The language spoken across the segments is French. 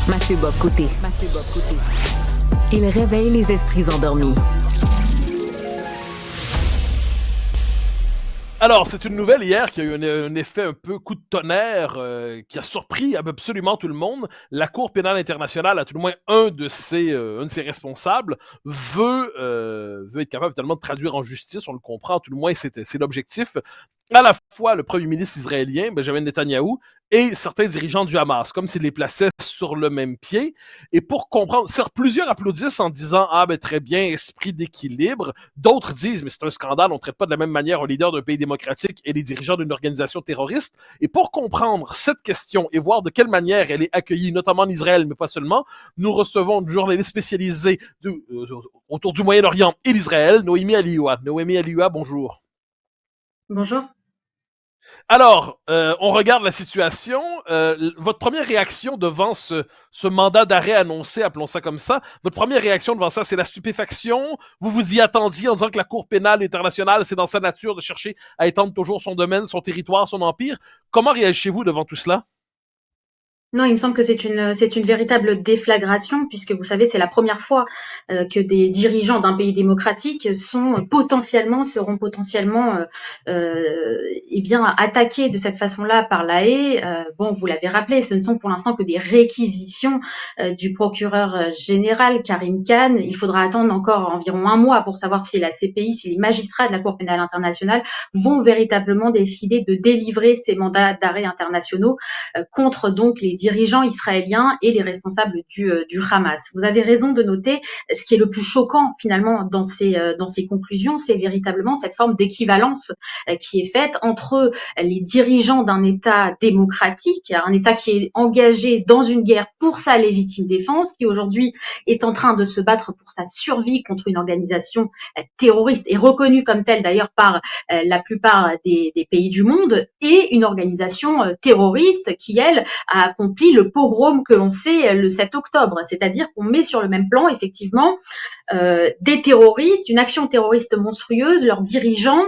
Mathieu Bock-Côté. Il réveille les esprits endormis. Alors, c'est une nouvelle hier qui a eu un effet un peu coup de tonnerre qui a surpris absolument tout le monde. La Cour pénale internationale, à tout le moins un de ses responsables, veut être capable tellement de traduire en justice, on le comprend, à tout le moins c'est l'objectif, à la fois le premier ministre israélien, Benjamin Netanyahou, et certains dirigeants du Hamas, comme s'ils les plaçaient sur le même pied. Et pour comprendre, certes, plusieurs applaudissent en disant « Ah, ben très bien, esprit d'équilibre ». D'autres disent « Mais c'est un scandale, on ne traite pas de la même manière un leader d'un pays démocratique et les dirigeants d'une organisation terroriste ». Et pour comprendre cette question et voir de quelle manière elle est accueillie, notamment en Israël, mais pas seulement, nous recevons une journaliste spécialisée autour du Moyen-Orient et d'Israël, Noémie Alioua. Noémie Alioua, bonjour. Bonjour. Alors, on regarde la situation. Votre première réaction devant ce mandat d'arrêt annoncé, appelons ça comme ça, votre première réaction devant ça, c'est la stupéfaction? Vous vous y attendiez en disant que la Cour pénale internationale, c'est dans sa nature de chercher à étendre toujours son domaine, son territoire, son empire. Comment réagissez-vous devant tout cela? Non, il me semble que c'est une véritable déflagration, puisque vous savez, c'est la première fois que des dirigeants d'un pays démocratique seront potentiellement eh bien attaqués de cette façon-là par la haie. Bon, vous l'avez rappelé, ce ne sont pour l'instant que des réquisitions du procureur général Karim Khan. Il faudra attendre encore environ un mois pour savoir si la CPI, si les magistrats de la Cour pénale internationale vont véritablement décider de délivrer ces mandats d'arrêt internationaux contre donc les dirigeants israéliens et les responsables du Hamas. Vous avez raison de noter, ce qui est le plus choquant finalement dans ces conclusions, c'est véritablement cette forme d'équivalence qui est faite entre les dirigeants d'un État démocratique, un État qui est engagé dans une guerre pour sa légitime défense, qui aujourd'hui est en train de se battre pour sa survie contre une organisation terroriste et reconnue comme telle d'ailleurs par la plupart des pays du monde, et une organisation terroriste qui, elle, a accompli le pogrom que l'on sait le 7 octobre. C'est-à-dire qu'on met sur le même plan, effectivement, des terroristes, une action terroriste monstrueuse, leurs dirigeants,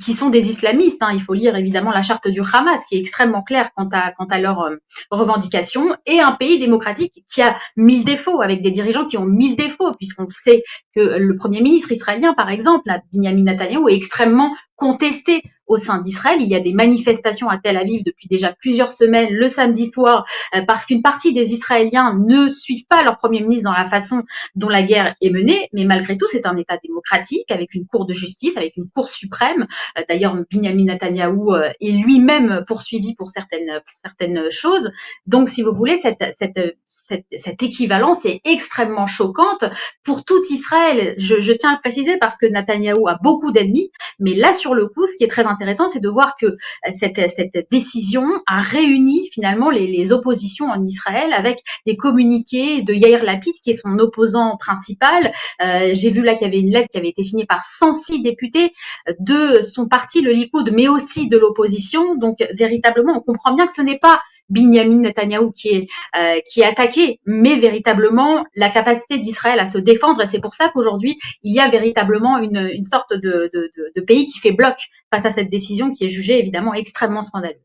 qui sont des islamistes. Il faut lire évidemment la charte du Hamas, qui est extrêmement claire quant à leurs revendications, et un pays démocratique qui a 1000 défauts, avec des dirigeants qui ont 1000 défauts, puisqu'on sait que le premier ministre israélien, par exemple, Benjamin Netanyahou, est extrêmement contesté au sein d'Israël. Il y a des manifestations à Tel Aviv depuis déjà plusieurs semaines, le samedi soir, parce qu'une partie des Israéliens ne suivent pas leur premier ministre dans la façon dont la guerre est menée, mais malgré tout, c'est un État démocratique, avec une cour de justice, avec une cour suprême. D'ailleurs, Benjamin Netanyahou est lui-même poursuivi pour certaines choses. Donc, si vous voulez, cette équivalence est extrêmement choquante pour tout Israël. Je tiens à le préciser parce que Netanyahou a beaucoup d'ennemis, mais là, sur le coup, ce qui est très intéressant, c'est de voir que cette décision a réuni finalement les oppositions en Israël avec des communiqués de Yair Lapid, qui est son opposant principal. J'ai vu là qu'il y avait une lettre qui avait été signée par 106 députés de son parti, le Likoud, mais aussi de l'opposition. Donc, véritablement, on comprend bien que ce n'est pas Benjamin Netanyahou qui est attaqué, mais véritablement la capacité d'Israël à se défendre. Et c'est pour ça qu'aujourd'hui, il y a véritablement une sorte de pays qui fait bloc face à cette décision qui est jugée évidemment extrêmement scandaleuse.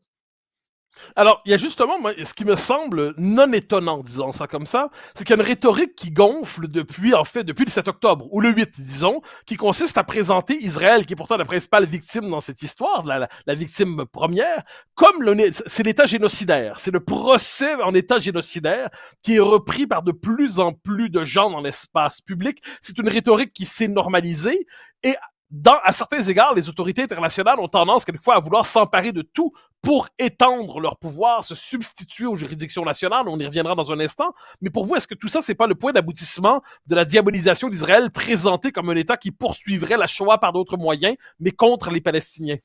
Alors, il y a justement, moi, ce qui me semble non étonnant, disons ça comme ça, c'est qu'il y a une rhétorique qui gonfle depuis le 7 octobre, ou le 8, disons, qui consiste à présenter Israël, qui est pourtant la principale victime dans cette histoire, la victime première, comme c'est l'État génocidaire. C'est le procès en État génocidaire qui est repris par de plus en plus de gens dans l'espace public. C'est une rhétorique qui s'est normalisée, et à certains égards, les autorités internationales ont tendance quelquefois à vouloir s'emparer de tout pour étendre leur pouvoir, se substituer aux juridictions nationales. On y reviendra dans un instant. Mais pour vous, est-ce que tout ça, c'est pas le point d'aboutissement de la diabolisation d'Israël présenté comme un État qui poursuivrait la Shoah par d'autres moyens, mais contre les Palestiniens?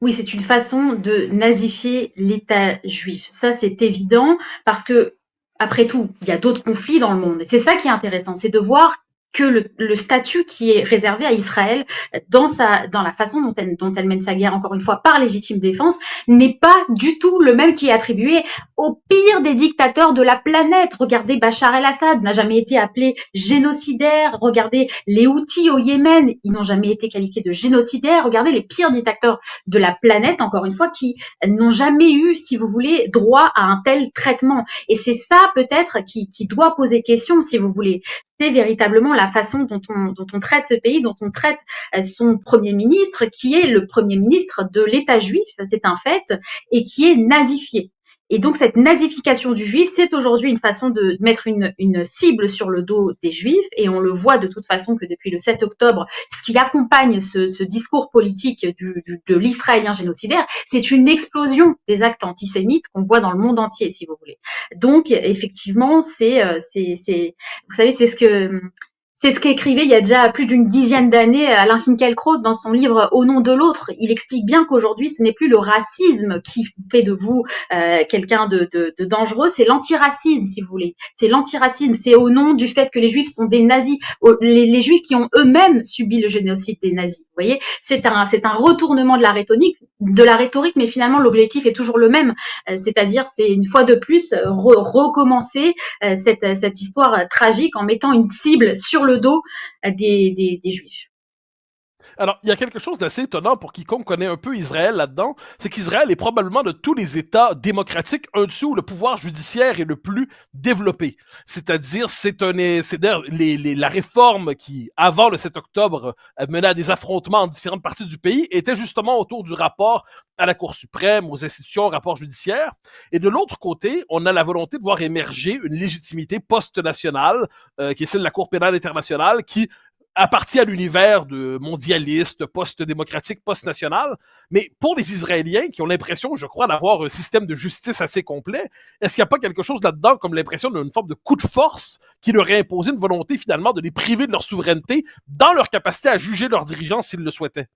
Oui, c'est une façon de nazifier l'État juif. Ça, c'est évident parce que, après tout, il y a d'autres conflits dans le monde. Et c'est ça qui est intéressant, c'est de voir que le statut qui est réservé à Israël dans la façon dont elle mène sa guerre, encore une fois, par légitime défense, n'est pas du tout le même qui est attribué au pire des dictateurs de la planète. Regardez Bachar el-Assad, n'a jamais été appelé génocidaire. Regardez les Houthis au Yémen, ils n'ont jamais été qualifiés de génocidaires. Regardez les pires dictateurs de la planète, encore une fois, qui n'ont jamais eu, si vous voulez, droit à un tel traitement. Et c'est ça peut-être qui doit poser question, si vous voulez. C'est véritablement la façon dont on traite ce pays, dont on traite son premier ministre, qui est le premier ministre de l'État juif, c'est un fait, et qui est nazifié. Et donc cette nazification du juif, c'est aujourd'hui une façon de mettre une cible sur le dos des juifs, et on le voit de toute façon que depuis le 7 octobre, ce qui accompagne ce discours politique de l'israélien génocidaire, c'est une explosion des actes antisémites qu'on voit dans le monde entier, si vous voulez. Donc effectivement, vous savez, c'est ce qu'écrivait il y a déjà plus d'une dizaine d'années Alain Finkielkraut dans son livre Au nom de l'autre. Il explique bien qu'aujourd'hui, ce n'est plus le racisme qui fait de vous quelqu'un de dangereux, c'est l'antiracisme, si vous voulez. C'est l'antiracisme, c'est au nom du fait que les Juifs sont des nazis, les Juifs qui ont eux-mêmes subi le génocide des nazis. Vous voyez, c'est un retournement de la rhétorique, mais finalement l'objectif est toujours le même, c'est-à-dire c'est une fois de plus recommencer cette histoire tragique en mettant une cible sur le dos des Juifs. Alors, il y a quelque chose d'assez étonnant pour quiconque connaît un peu Israël là-dedans, c'est qu'Israël est probablement de tous les États démocratiques un dessus où le pouvoir judiciaire est le plus développé. C'est-à-dire, la réforme qui, avant le 7 octobre, menait à des affrontements en différentes parties du pays, était justement autour du rapport à la Cour suprême, aux institutions, au rapport judiciaire. Et de l'autre côté, on a la volonté de voir émerger une légitimité post-nationale, qui est celle de la Cour pénale internationale, qui appartient à l'univers de mondialiste, post-démocratique, post-national. Mais pour les Israéliens qui ont l'impression, je crois, d'avoir un système de justice assez complet, est-ce qu'il n'y a pas quelque chose là-dedans comme l'impression d'une forme de coup de force qui leur a imposé une volonté finalement de les priver de leur souveraineté dans leur capacité à juger leurs dirigeants s'ils le souhaitaient?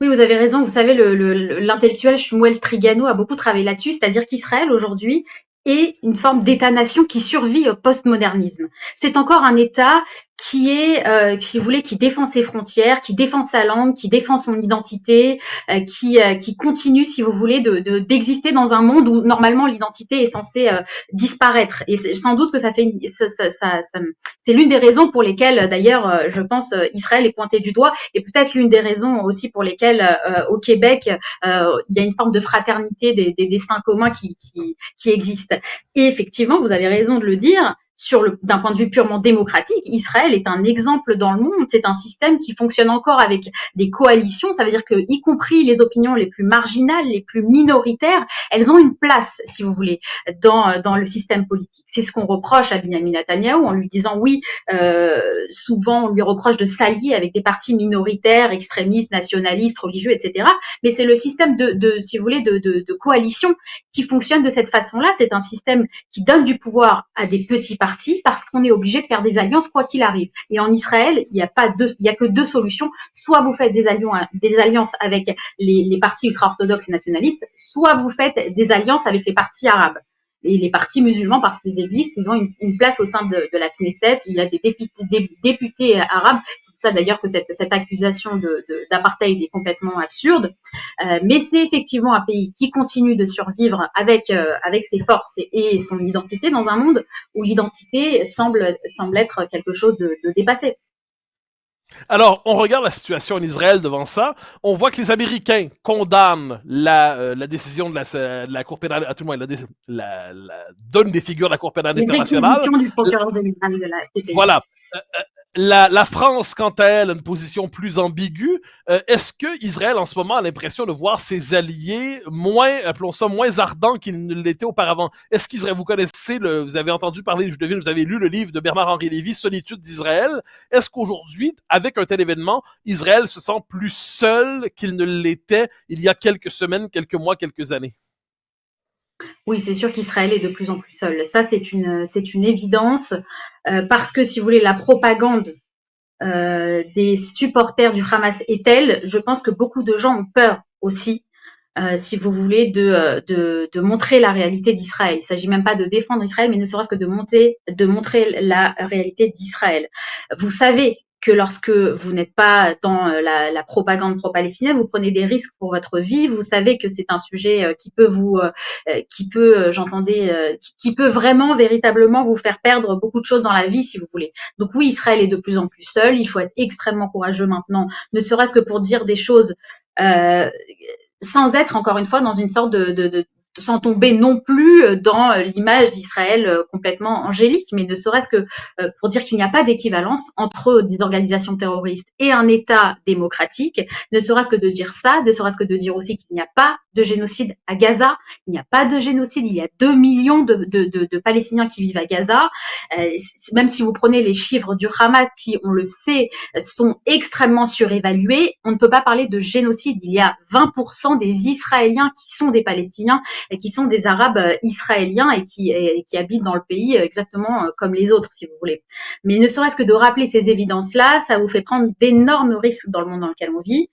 Oui, vous avez raison. Vous savez, l'intellectuel Shmuel Trigano a beaucoup travaillé là-dessus, c'est-à-dire qu'Israël aujourd'hui est une forme d'État-nation qui survit au postmodernisme. C'est encore un État qui est, si vous voulez, qui défend ses frontières, qui défend sa langue, qui défend son identité, qui continue, si vous voulez, d'exister dans un monde où normalement l'identité est censée disparaître. Et sans doute que c'est l'une des raisons pour lesquelles, d'ailleurs, je pense, Israël est pointé du doigt, et peut-être l'une des raisons aussi pour lesquelles, au Québec, il y a une forme de fraternité des destins communs qui existe. Et effectivement, vous avez raison de le dire. D'un point de vue purement démocratique, Israël est un exemple dans le monde. C'est un système qui fonctionne encore avec des coalitions. Ça veut dire que, y compris les opinions les plus marginales, les plus minoritaires, elles ont une place, si vous voulez, dans le système politique. C'est ce qu'on reproche à Benyamin Netanyahou en lui disant oui. Souvent, on lui reproche de s'allier avec des partis minoritaires, extrémistes, nationalistes, religieux, etc. Mais c'est le système si vous voulez, de coalition qui fonctionne de cette façon-là. C'est un système qui donne du pouvoir à des petits partis parce qu'on est obligé de faire des alliances quoi qu'il arrive. Et en Israël, il y a que deux solutions. Soit vous faites des alliances avec les partis ultra-orthodoxes et nationalistes, soit vous faites des alliances avec les partis arabes. Et les partis musulmans, parce qu'ils existent, ils ont une place au sein de la Knesset. Il y a des députés arabes. C'est pour ça d'ailleurs que cette accusation d'apartheid est complètement absurde. Mais c'est effectivement un pays qui continue de survivre avec ses forces et son identité dans un monde où l'identité semble être quelque chose de dépassé. Alors, on regarde la situation en Israël devant ça. On voit que les Américains condamnent la décision de la Cour pénale, à tout le moins, donne des figures de la Cour pénale internationale. Du procureur général de la CPI. Voilà. La France, quant à elle, a une position plus ambiguë. Est-ce que Israël, en ce moment, a l'impression de voir ses alliés appelons ça, moins ardents qu'ils ne l'étaient auparavant? Est-ce qu'Israël, vous connaissez, vous avez entendu parler, je devine, vous avez lu le livre de Bernard-Henri Lévy, Solitude d'Israël. Est-ce qu'aujourd'hui, avec un tel événement, Israël se sent plus seul qu'il ne l'était il y a quelques semaines, quelques mois, quelques années? Oui, c'est sûr qu'Israël est de plus en plus seul. Ça, c'est une évidence parce que, si vous voulez, la propagande des supporters du Hamas est telle, je pense que beaucoup de gens ont peur aussi si vous voulez, de montrer la réalité d'Israël. Il ne s'agit même pas de défendre Israël, mais ne serait-ce que de montrer la réalité d'Israël. Vous savez que lorsque vous n'êtes pas dans la propagande pro-palestinienne, vous prenez des risques pour votre vie. Vous savez que c'est un sujet qui peut vraiment, véritablement vous faire perdre beaucoup de choses dans la vie, si vous voulez. Donc oui, Israël est de plus en plus seul. Il faut être extrêmement courageux maintenant, ne serait-ce que pour dire des choses sans être encore une fois dans une sorte sans tomber non plus dans l'image d'Israël complètement angélique, mais ne serait-ce que pour dire qu'il n'y a pas d'équivalence entre des organisations terroristes et un État démocratique, ne serait-ce que de dire ça, ne serait-ce que de dire aussi qu'il n'y a pas de génocide à Gaza, il n'y a pas de génocide, il y a 2 millions de Palestiniens qui vivent à Gaza, même si vous prenez les chiffres du Hamas qui, on le sait, sont extrêmement surévalués, on ne peut pas parler de génocide, il y a 20% des Israéliens qui sont des Palestiniens et qui sont des Arabes israéliens et qui habitent dans le pays exactement comme les autres, si vous voulez. Mais ne serait-ce que de rappeler ces évidences-là, ça vous fait prendre d'énormes risques dans le monde dans lequel on vit.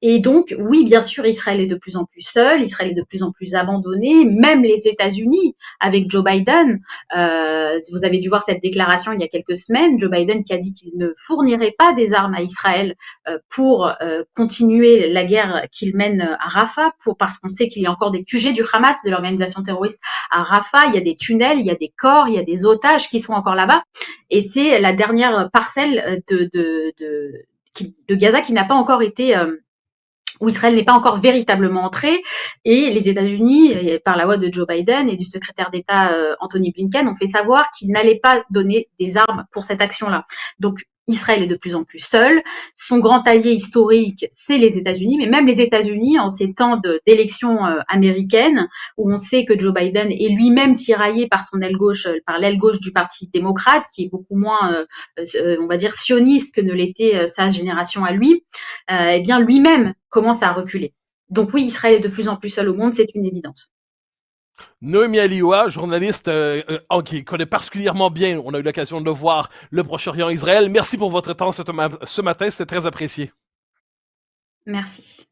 Et donc, oui, bien sûr, Israël est de plus en plus seul, Israël est de plus en plus abandonné, même les États-Unis, avec Joe Biden. Vous avez dû voir cette déclaration il y a quelques semaines, Joe Biden qui a dit qu'il ne fournirait pas des armes à Israël pour continuer la guerre qu'il mène à Rafah, parce qu'on sait qu'il y a encore des QG du Hamas, de l'organisation terroriste à Rafah, il y a des tunnels, il y a des corps, il y a des otages qui sont encore là-bas, et c'est la dernière parcelle de Gaza qui n'a pas encore été où Israël n'est pas encore véritablement entré, et les États-Unis, par la voix de Joe Biden et du secrétaire d'État Anthony Blinken, ont fait savoir qu'ils n'allaient pas donner des armes pour cette action-là. Donc Israël est de plus en plus seul. Son grand allié historique, c'est les États-Unis, mais même les États-Unis, en ces temps d'élections américaines, où on sait que Joe Biden est lui-même tiraillé par son aile gauche, par l'aile gauche du Parti démocrate, qui est beaucoup moins, on va dire, sioniste que ne l'était sa génération à lui, eh bien lui-même commence à reculer. Donc oui, Israël est de plus en plus seul au monde, c'est une évidence. Noémie Aliwa, journaliste qui connaît particulièrement bien, on a eu l'occasion de le voir, le Proche-Orient, Israël. Merci pour votre temps ce matin, c'était très apprécié. Merci.